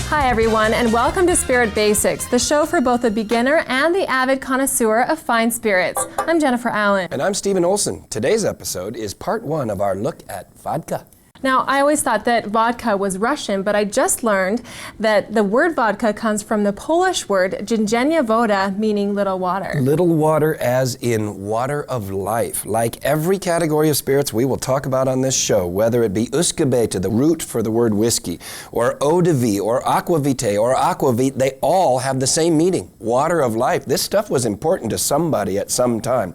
Hi everyone, and welcome to Spirit Basics, the show for both the beginner and the avid connoisseur of fine spirits. I'm Jennifer Allan. And I'm Stephen Olson. Today's episode is part one of our look at vodka. Now, I always thought that vodka was Russian, but I just learned that the word vodka comes from the Polish word dzięcienia woda, meaning little water. Little water as in water of life. Like every category of spirits we will talk about on this show, whether it be uskabeta, the root for the word whiskey, or eau de vie, or aquavite, or aquavit, they all have the same meaning, water of life. This stuff was important to somebody at some time.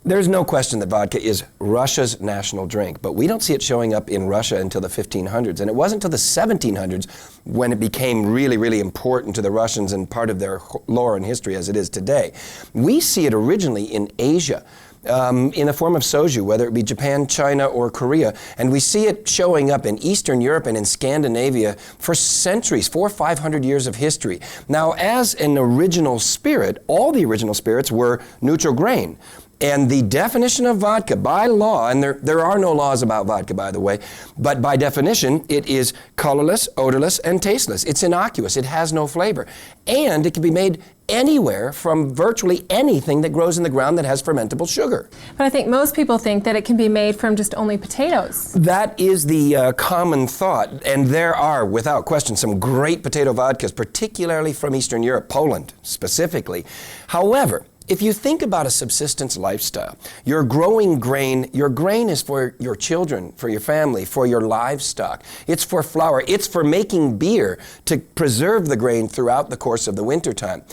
There's no question that vodka is Russia's national drink, but we don't see it showing up in Russia until the 1500s. And it wasn't until the 1700s when it became really, really important to the Russians and part of their lore and history as it is today. We see it originally in Asia. In the form of soju, whether it be Japan, China, or Korea. And we see it showing up in Eastern Europe and in Scandinavia for centuries, 400 or 500 years of history. Now, as an original spirit, all the original spirits were neutral grain. And the definition of vodka by law, and there are no laws about vodka, by the way, but by definition, it is colorless, odorless, and tasteless. It's innocuous. It has no flavor. And it can be made anywhere from virtually anything that grows in the ground that has fermentable sugar. But I think most people think that it can be made from just only potatoes. That is the common thought, and there are, without question, some great potato vodkas, particularly from Eastern Europe, Poland specifically. However, if you think about a subsistence lifestyle, you're growing grain. Your grain is for your children, for your family, for your livestock. It's for flour. It's for making beer to preserve the grain throughout the course of the wintertime.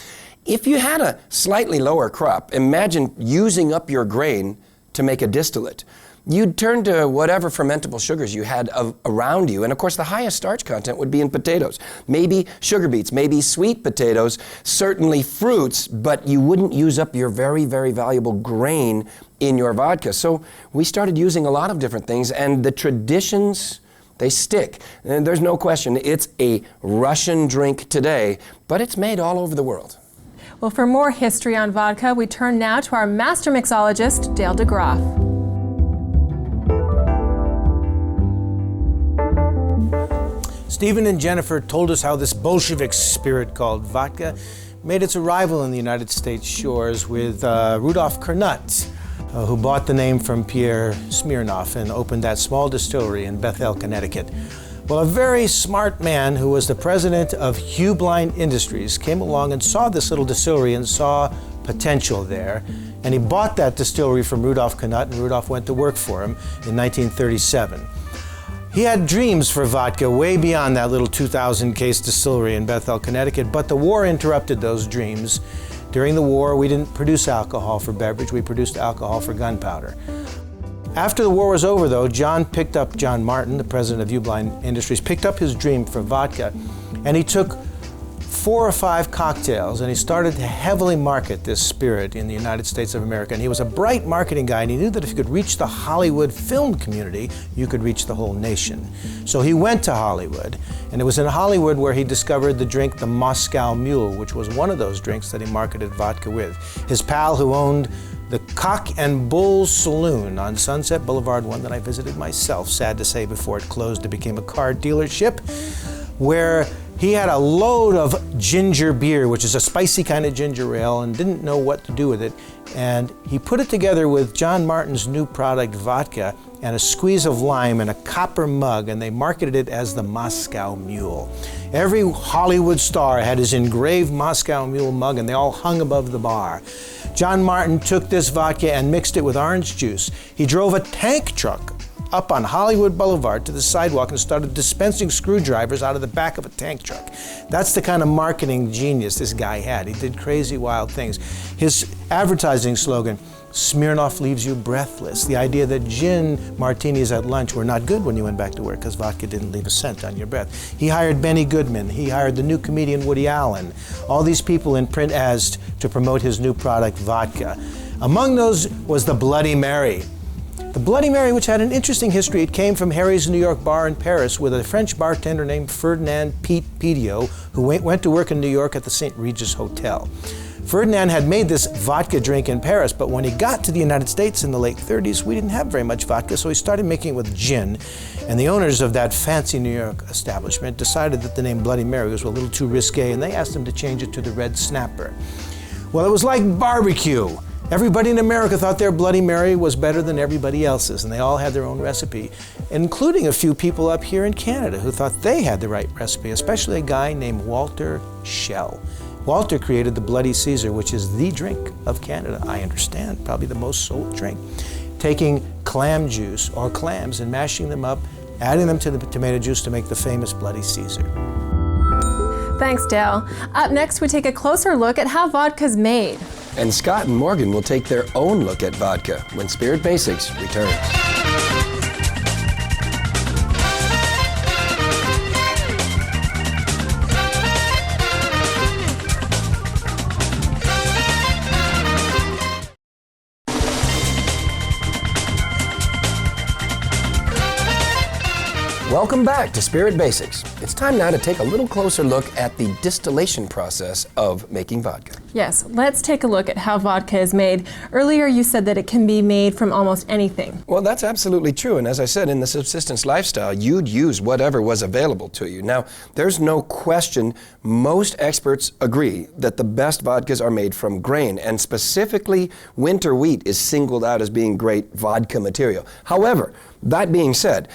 If you had a slightly lower crop, imagine using up your grain to make a distillate. You'd turn to whatever fermentable sugars you had around you. And of course, the highest starch content would be in potatoes. Maybe sugar beets, maybe sweet potatoes, certainly fruits, but you wouldn't use up your very, very valuable grain in your vodka. So we started using a lot of different things, and the traditions, they stick. And there's no question, it's a Russian drink today, but it's made all over the world. Well, for more history on vodka, we turn now to our master mixologist, Dale Degroff. Stephen and Jennifer told us how this Bolshevik spirit called vodka made its arrival in the United States shores with Rudolf Kernut, who bought the name from Pierre Smirnoff and opened that small distillery in Bethel, Connecticut. Well, a very smart man who was the president of Henuset Industries came along and saw this little distillery and saw potential there. And he bought that distillery from Rudolf Kernut, and Rudolf went to work for him in 1937. He had dreams for vodka way beyond that little 2,000-case distillery in Bethel, Connecticut, but the war interrupted those dreams. During the war, we didn't produce alcohol for beverage, we produced alcohol for gunpowder. After the war was over, though, John Martin, the president of Henuset Industries, picked up his dream for vodka, and he took 4 or 5 cocktails, and he started to heavily market this spirit in the United States of America. And he was a bright marketing guy, and he knew that if you could reach the Hollywood film community, you could reach the whole nation. So he went to Hollywood, and it was in Hollywood where he discovered the drink, the Moscow Mule, which was one of those drinks that he marketed vodka with. His pal who owned the Cock and Bull Saloon on Sunset Boulevard, one that I visited myself, sad to say, before it closed, it became a car dealership, where he had a load of ginger beer, which is a spicy kind of ginger ale, and didn't know what to do with it. And he put it together with John Martin's new product, vodka, and a squeeze of lime in a copper mug, and they marketed it as the Moscow Mule. Every Hollywood star had his engraved Moscow Mule mug, and they all hung above the bar. John Martin took this vodka and mixed it with orange juice. He drove a tank truck up on Hollywood Boulevard to the sidewalk and started dispensing screwdrivers out of the back of a tank truck. That's the kind of marketing genius this guy had. He did crazy, wild things. His advertising slogan, Smirnoff leaves you breathless. The idea that gin martinis at lunch were not good when you went back to work because vodka didn't leave a scent on your breath. He hired Benny Goodman. He hired the new comedian Woody Allen. All these people in print ads to promote his new product, vodka. Among those was the Bloody Mary. The Bloody Mary, which had an interesting history, it came from Harry's New York bar in Paris with a French bartender named Ferdinand Pete Pidio, who went to work in New York at the St. Regis Hotel. Ferdinand had made this vodka drink in Paris, but when he got to the United States in the late 30s, we didn't have very much vodka, so he started making it with gin. And the owners of that fancy New York establishment decided that the name Bloody Mary was a little too risque, and they asked him to change it to the Red Snapper. Well, it was like barbecue. Everybody in America thought their Bloody Mary was better than everybody else's, and they all had their own recipe, including a few people up here in Canada who thought they had the right recipe, especially a guy named Walter Schell. Walter created the Bloody Caesar, which is the drink of Canada, I understand, probably the most sold drink. Taking clam juice or clams and mashing them up, adding them to the tomato juice to make the famous Bloody Caesar. Thanks, Dale. Up next, we take a closer look at how vodka's made. And Scott and Morgan will take their own look at vodka when Spirit Basics returns. Welcome back to Spirit Basics. It's time now to take a little closer look at the distillation process of making vodka. Yes, let's take a look at how vodka is made. Earlier you said that it can be made from almost anything. Well, that's absolutely true. And as I said, in the subsistence lifestyle, you'd use whatever was available to you. Now, there's no question, most experts agree that the best vodkas are made from grain, and specifically winter wheat is singled out as being great vodka material. However, that being said,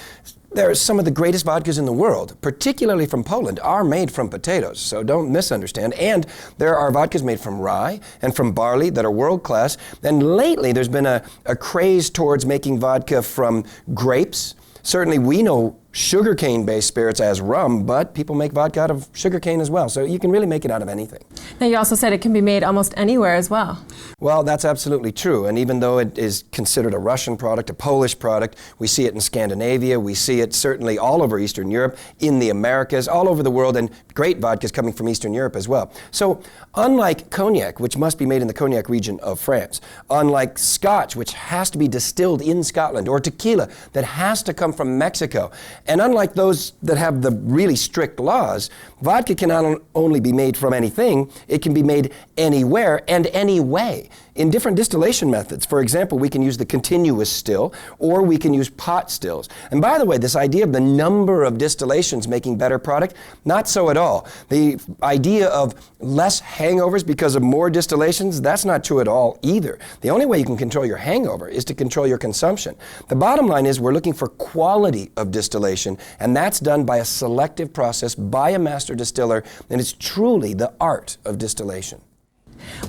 some of the greatest vodkas in the world, particularly from Poland, are made from potatoes, so don't misunderstand. And there are vodkas made from rye and from barley that are world class. And lately there's been a craze towards making vodka from grapes. Certainly we know sugarcane-based spirits as rum, but people make vodka out of sugarcane as well, so you can really make it out of anything. Now you also said it can be made almost anywhere as well. Well, that's absolutely true, and even though it is considered a Russian product, a Polish product, we see it in Scandinavia, we see it certainly all over Eastern Europe, in the Americas, all over the world, and great vodkas coming from Eastern Europe as well. So, unlike cognac, which must be made in the cognac region of France, unlike Scotch, which has to be distilled in Scotland, or tequila, that has to come from Mexico, and unlike those that have the really strict laws, vodka can not only be made from anything, it can be made anywhere and any way. In different distillation methods, for example, we can use the continuous still, or we can use pot stills. And by the way, this idea of the number of distillations making better product, not so at all. The idea of less hangovers because of more distillations, that's not true at all either. The only way you can control your hangover is to control your consumption. The bottom line is we're looking for quality of distillation, and that's done by a selective process by a master distiller, and it's truly the art of distillation.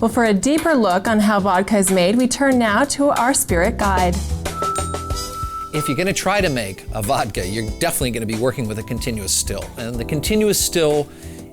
Well, for a deeper look on how vodka is made, we turn now to our spirit guide. If you're going to try to make a vodka, you're definitely going to be working with a continuous still. And the continuous still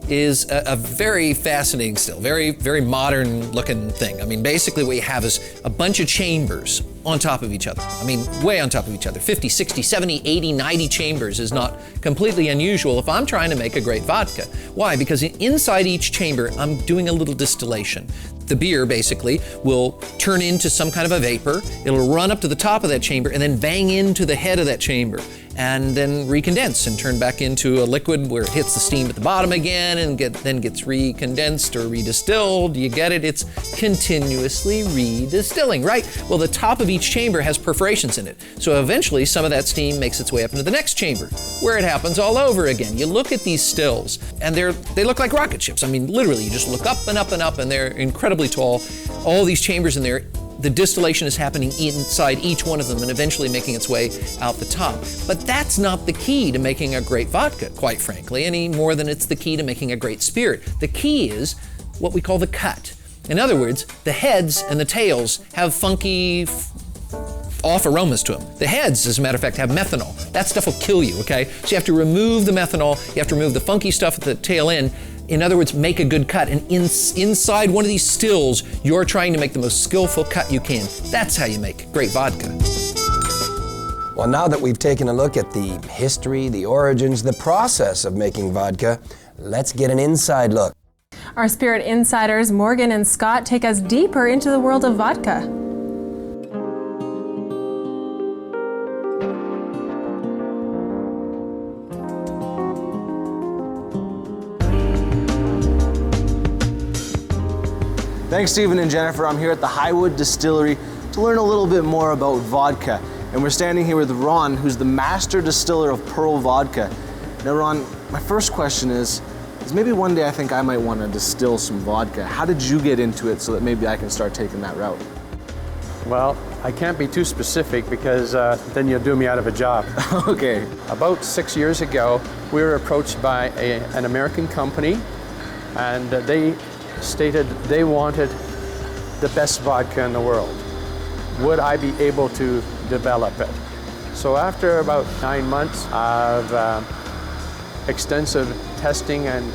is a very fascinating still, very modern looking thing. I mean, basically what you have is a bunch of chambers on top of each other. I mean, way on top of each other. 50, 60, 70, 80, 90 chambers is not completely unusual if I'm trying to make a great vodka. Why? Because inside each chamber, I'm doing a little distillation. The beer basically will turn into some kind of a vapor. It'll run up to the top of that chamber and then bang into the head of that chamber and then recondense and turn back into a liquid where it hits the steam at the bottom again and then gets recondensed or redistilled. You get it? It's continuously redistilling, right? Well, the top of each chamber has perforations in it. So eventually some of that steam makes its way up into the next chamber where it happens all over again. You look at these stills and they look like rocket ships. I mean, literally, you just look up and up and up and they're incredibly tall. All these chambers in there, the distillation is happening inside each one of them and eventually making its way out the top. But that's not the key to making a great vodka, quite frankly, any more than it's the key to making a great spirit. The key is what we call the cut. In other words, the heads and the tails have funky off aromas to them. The heads, as a matter of fact, have methanol. That stuff will kill you, okay? So you have to remove the methanol, you have to remove the funky stuff at the tail end. In other words, make a good cut. And inside one of these stills, you're trying to make the most skillful cut you can. That's how you make great vodka. Well, now that we've taken a look at the history, the origins, the process of making vodka, let's get an inside look. Our spirit insiders, Morgan and Scott, take us deeper into the world of vodka. Thanks, Stephen and Jennifer. I'm here at the Highwood Distillery to learn a little bit more about vodka. And we're standing here with Ron, who's the master distiller of Pearl Vodka. Now, Ron, my first question is maybe one day I think I might want to distill some vodka. How did you get into it so that maybe I can start taking that route? Well, I can't be too specific because then you'll do me out of a job. Okay. About 6 years ago, we were approached by an American company, and they stated they wanted the best vodka in the world. Would I be able to develop it? So after about 9 months of extensive testing and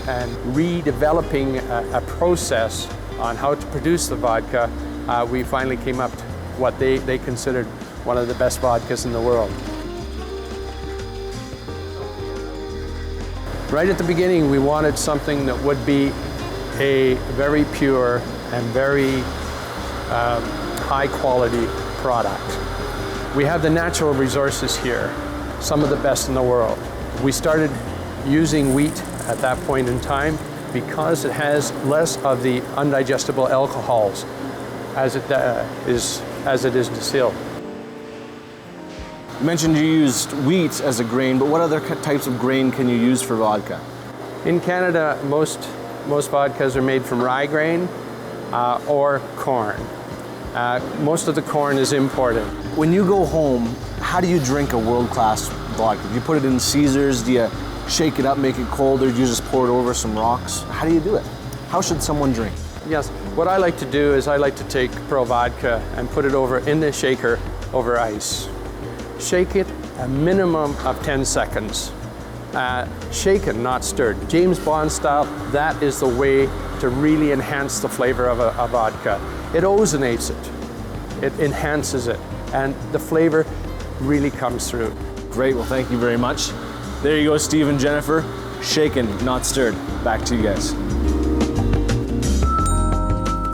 redeveloping a process on how to produce the vodka, we finally came up to what they considered one of the best vodkas in the world. Right at the beginning, we wanted something that would be a very pure and very high quality product. We have the natural resources here, some of the best in the world. We started using wheat at that point in time because it has less of the undigestible alcohols as it is distilled. You mentioned you used wheat as a grain, but what other types of grain can you use for vodka? In Canada, most vodkas are made from rye grain or corn. Most of the corn is imported. When you go home, how do you drink a world-class vodka? Do you put it in Caesars? Do you shake it up, make it cold, or do you just pour it over some rocks? How do you do it? How should someone drink? Yes, what I like to do is I like to take Pearl Vodka and put it over in the shaker over ice. Shake it a minimum of 10 seconds. Shaken, not stirred. James Bond style, that is the way to really enhance the flavor of a vodka. It ozonates it, it enhances it, and the flavor really comes through. Great, well thank you very much. There you go, Steve and Jennifer. Shaken, not stirred. Back to you guys.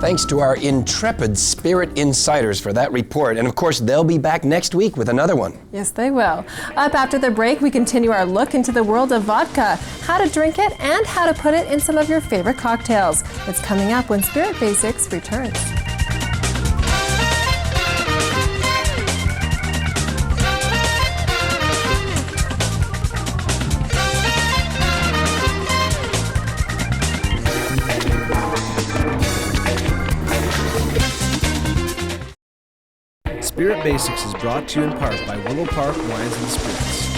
Thanks to our intrepid spirit insiders for that report. And of course, they'll be back next week with another one. Yes, they will. Up after the break, we continue our look into the world of vodka, how to drink it, and how to put it in some of your favorite cocktails. It's coming up when Spirit Basics returns. Spirit Basics is brought to you in part by Willow Park Wines and Spirits.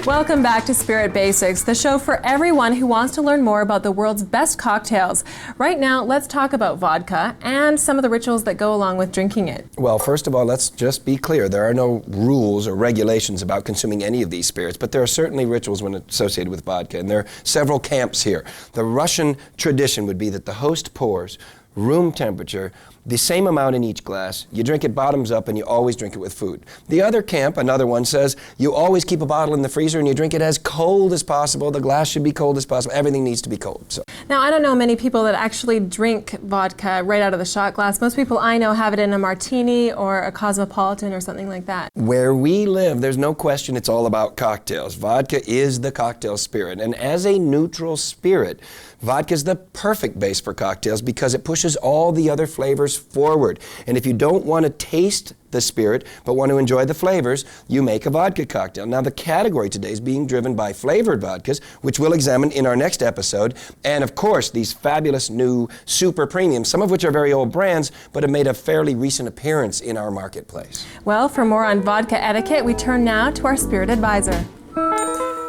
Welcome back to Spirit Basics, the show for everyone who wants to learn more about the world's best cocktails. Right now, let's talk about vodka and some of the rituals that go along with drinking it. Well, first of all, let's just be clear. There are no rules or regulations about consuming any of these spirits, but there are certainly rituals when associated with vodka, and there are several camps here. The Russian tradition would be that the host pours room temperature, the same amount in each glass. You drink it bottoms up and you always drink it with food. The other camp, another one, says you always keep a bottle in the freezer and you drink it as cold as possible. The glass should be cold as possible. Everything needs to be cold. So. Now, I don't know many people that actually drink vodka right out of the shot glass. Most people I know have it in a martini or a cosmopolitan or something like that. Where we live, there's no question it's all about cocktails. Vodka is the cocktail spirit, and as a neutral spirit, vodka is the perfect base for cocktails because it pushes all the other flavors forward. And if you don't want to taste the spirit but want to enjoy the flavors, you make a vodka cocktail. Now, the category today is being driven by flavored vodkas, which we'll examine in our next episode, and of course these fabulous new super premiums, some of which are very old brands but have made a fairly recent appearance in our marketplace. Well, for more on vodka etiquette, we turn now to our spirit advisor.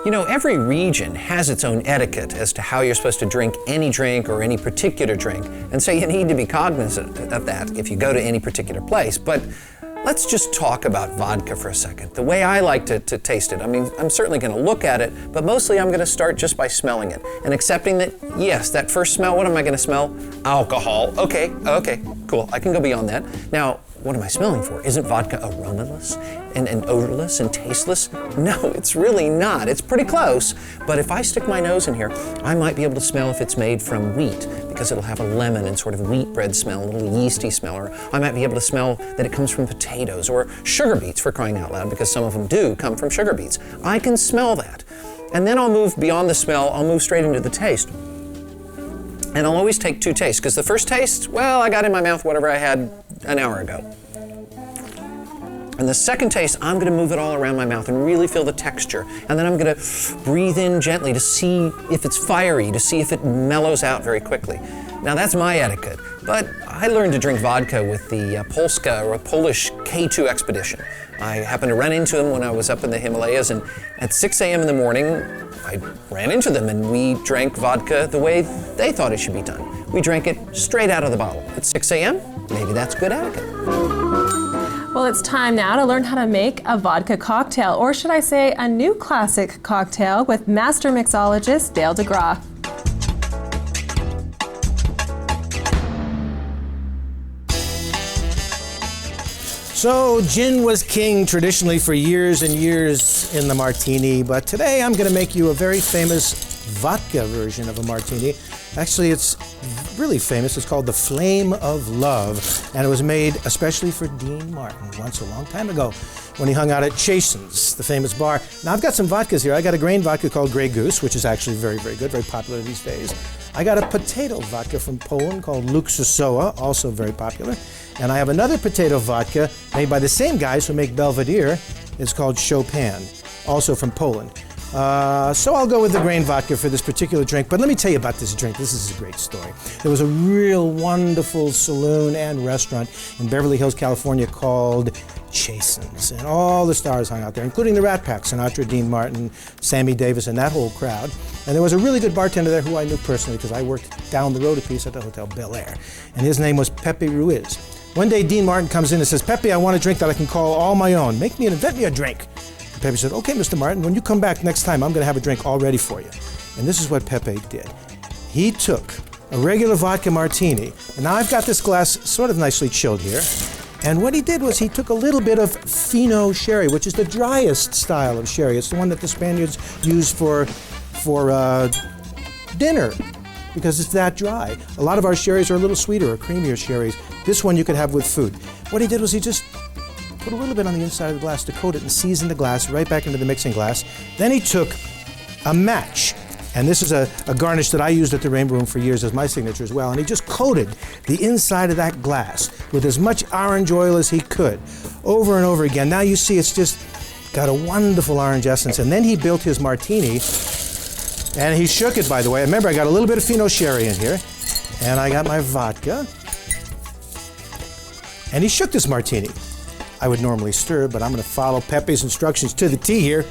You know, every region has its own etiquette as to how you're supposed to drink any drink or any particular drink, and so you need to be cognizant of that if you go to any particular place. But let's just talk about vodka for a second. The way I like to taste it, I mean, I'm certainly going to look at it, but mostly I'm going to start just by smelling it and accepting that, yes, that first smell, what am I going to smell? Alcohol. Okay, cool. I can go beyond that. Now, what am I smelling for? Isn't vodka aromaless and odorless and tasteless? No, it's really not. It's pretty close. But if I stick my nose in here, I might be able to smell if it's made from wheat, because it'll have a lemon and sort of wheat bread smell, a little yeasty smell. Or I might be able to smell that it comes from potatoes or sugar beets, for crying out loud, because some of them do come from sugar beets. I can smell that. And then I'll move beyond the smell, I'll move straight into the taste. And I'll always take 2 tastes, because the first taste, well, I got in my mouth whatever I had an hour ago. And the second taste, I'm gonna move it all around my mouth and really feel the texture. And then I'm gonna breathe in gently to see if it's fiery, to see if it mellows out very quickly. Now that's my etiquette, but I learned to drink vodka with the Polska or Polish K2 expedition. I happened to run into them when I was up in the Himalayas, and at 6 a.m. in the morning, I ran into them and we drank vodka the way they thought it should be done. We drank it straight out of the bottle. At 6 a.m., maybe that's good etiquette. Well, it's time now to learn how to make a vodka cocktail, or should I say a new classic cocktail, with master mixologist Dale Degroff. So gin was king traditionally for years and years in the martini, but today I'm going to make you a very famous vodka version of a martini. Actually, it's really famous. It's called the Flame of Love, and it was made especially for Dean Martin once a long time ago when he hung out at Chasen's, the famous bar. Now, I've got some vodkas here. I got a grain vodka called Grey Goose, which is actually very, very good, very popular these days. I got a potato vodka from Poland called Luksusowa, also very popular. And I have another potato vodka made by the same guys who make Belvedere. It's called Chopin, also from Poland. So I'll go with the grain vodka for this particular drink. But let me tell you about this drink. This is a great story. There was a real wonderful saloon and restaurant in Beverly Hills, California called Chasen's. And all the stars hung out there, including the Rat Pack, Sinatra, Dean Martin, Sammy Davis, and that whole crowd. And there was a really good bartender there who I knew personally because I worked down the road a piece at the Hotel Bel Air. And his name was Pepe Ruiz. One day Dean Martin comes in and says, "Pepe, I want a drink that I can call all my own. Invent me a drink." And Pepe said, "Okay, Mr. Martin, when you come back next time, I'm going to have a drink all ready for you." And this is what Pepe did. He took a regular vodka martini, and now I've got this glass sort of nicely chilled here. And what he did was he took a little bit of fino sherry, which is the driest style of sherry. It's the one that the Spaniards use for dinner, because it's that dry. A lot of our sherries are a little sweeter or creamier sherries. This one you could have with food. What he did was he just put a little bit on the inside of the glass to coat it and season the glass right back into the mixing glass. Then he took a match, and this is a garnish that I used at the Rainbow Room for years as my signature as well, and he just coated the inside of that glass with as much orange oil as he could over and over again. Now you see it's just got a wonderful orange essence. And then he built his martini, and he shook it, by the way. Remember, I got a little bit of fino sherry in here, and I got my vodka, and he shook this martini. I would normally stir, but I'm going to follow Pepe's instructions to the T here.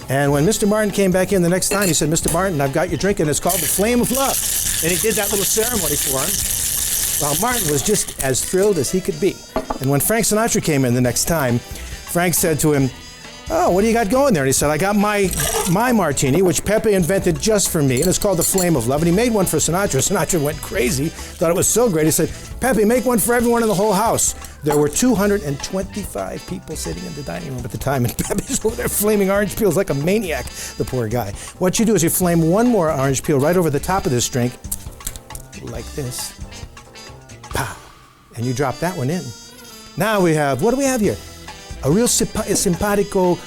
And when Mr. Martin came back in the next time, he said, "Mr. Martin, I've got your drink, and it's called the Flame of Love." And he did that little ceremony for him. Well, Martin was just as thrilled as he could be. And when Frank Sinatra came in the next time, Frank said to him, "Oh, what do you got going there?" And he said, "I got my martini, which Pepe invented just for me, and it's called the Flame of Love." And he made one for Sinatra. Sinatra went crazy, thought it was so great. He said, "Pepe, make one for everyone in the whole house." There were 225 people sitting in the dining room at the time, and Pepe's over there flaming orange peels like a maniac, the poor guy. What you do is you flame one more orange peel right over the top of this drink, like this. Pow! And you drop that one in. Now we have, what do we have here? A real simpatico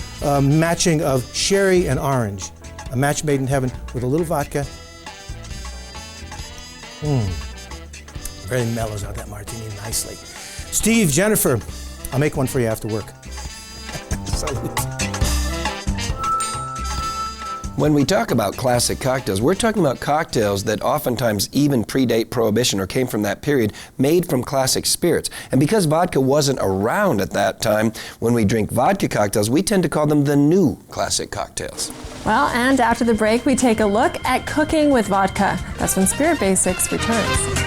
matching of sherry and orange. A match made in heaven with a little vodka. Very mellows out that martini nicely. Steve, Jennifer, I'll make one for you after work. Salute. When we talk about classic cocktails, we're talking about cocktails that oftentimes even predate Prohibition or came from that period, made from classic spirits. And because vodka wasn't around at that time, when we drink vodka cocktails, we tend to call them the new classic cocktails. Well, and after the break, we take a look at cooking with vodka. That's when Spirit Basics returns.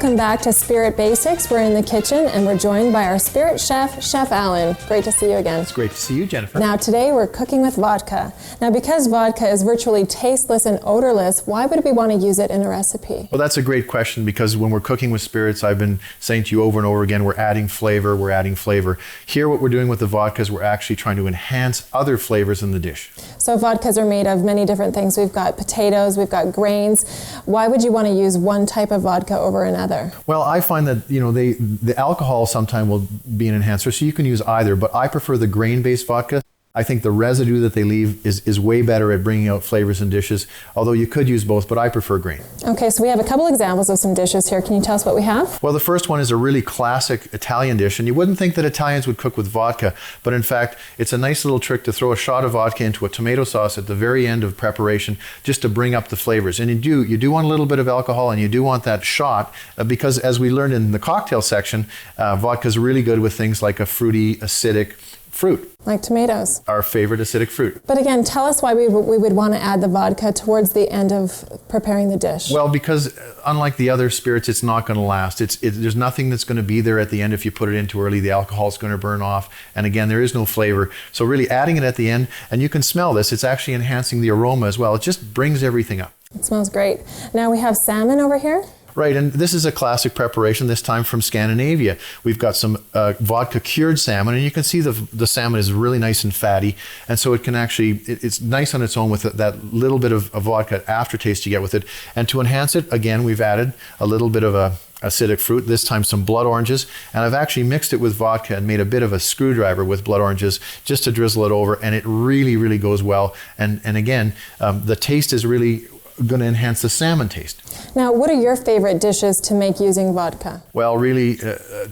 Welcome back to Spirit Basics. We're in the kitchen and we're joined by our spirit chef, Chef Allan. Great to see you again. It's great to see you, Jennifer. Now today we're cooking with vodka. Now because vodka is virtually tasteless and odorless, why would we want to use it in a recipe? Well, that's a great question, because when we're cooking with spirits, I've been saying to you over and over again, we're adding flavor, we're adding flavor. Here what we're doing with the vodka is we're actually trying to enhance other flavors in the dish. So vodkas are made of many different things. We've got potatoes, we've got grains. Why would you want to use one type of vodka over another? Well, I find that the alcohol sometimes will be an enhancer, so you can use either, but I prefer the grain-based vodka. I think the residue that they leave is way better at bringing out flavors in dishes, although you could use both, but I prefer grain. Okay, so we have a couple examples of some dishes here. Can you tell us what we have? Well, the first one is a really classic Italian dish, and you wouldn't think that Italians would cook with vodka, but in fact, it's a nice little trick to throw a shot of vodka into a tomato sauce at the very end of preparation, just to bring up the flavors. And you do want a little bit of alcohol, and you do want that shot, because as we learned in the cocktail section, vodka is really good with things like a fruity, acidic fruit. Like tomatoes. Our favorite acidic fruit. But again, tell us why we would want to add the vodka towards the end of preparing the dish. Well, because unlike the other spirits, it's not going to last. There's nothing that's going to be there at the end if you put it in too early. The alcohol is going to burn off. And again, there is no flavor. So really adding it at the end, and you can smell this, it's actually enhancing the aroma as well. It just brings everything up. It smells great. Now we have salmon over here. Right, and this is a classic preparation, this time from Scandinavia. We've got some vodka cured salmon, and you can see the salmon is really nice and fatty, and so it can actually, it's nice on its own with that little bit of vodka aftertaste you get with it. And to enhance it, again, we've added a little bit of a acidic fruit, this time some blood oranges, and I've actually mixed it with vodka and made a bit of a screwdriver with blood oranges just to drizzle it over, and it really, really goes well. And again, the taste is really going to enhance the salmon taste. Now, what are your favorite dishes to make using vodka? Well, really,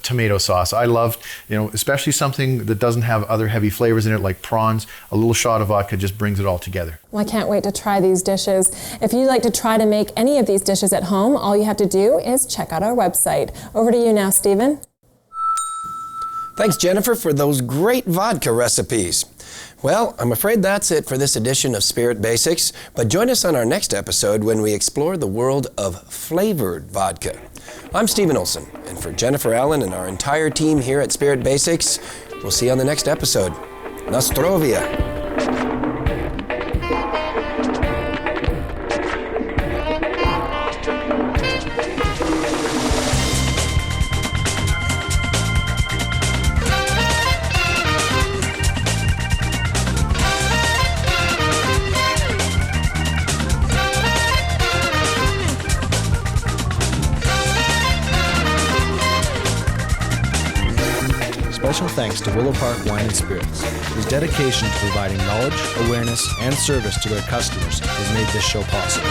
tomato sauce. I love, especially something that doesn't have other heavy flavors in it, like prawns. A little shot of vodka just brings it all together. Well, I can't wait to try these dishes. If you'd like to try to make any of these dishes at home, all you have to do is check out our website. Over to you now, Stephen. Thanks, Jennifer, for those great vodka recipes. Well, I'm afraid that's it for this edition of Spirit Basics, but join us on our next episode when we explore the world of flavored vodka. I'm Stephen Olson, and for Jennifer Allan and our entire team here at Spirit Basics, we'll see you on the next episode. Nostrovia! Special thanks to Willow Park Wine and Spirits, whose dedication to providing knowledge, awareness, and service to their customers has made this show possible.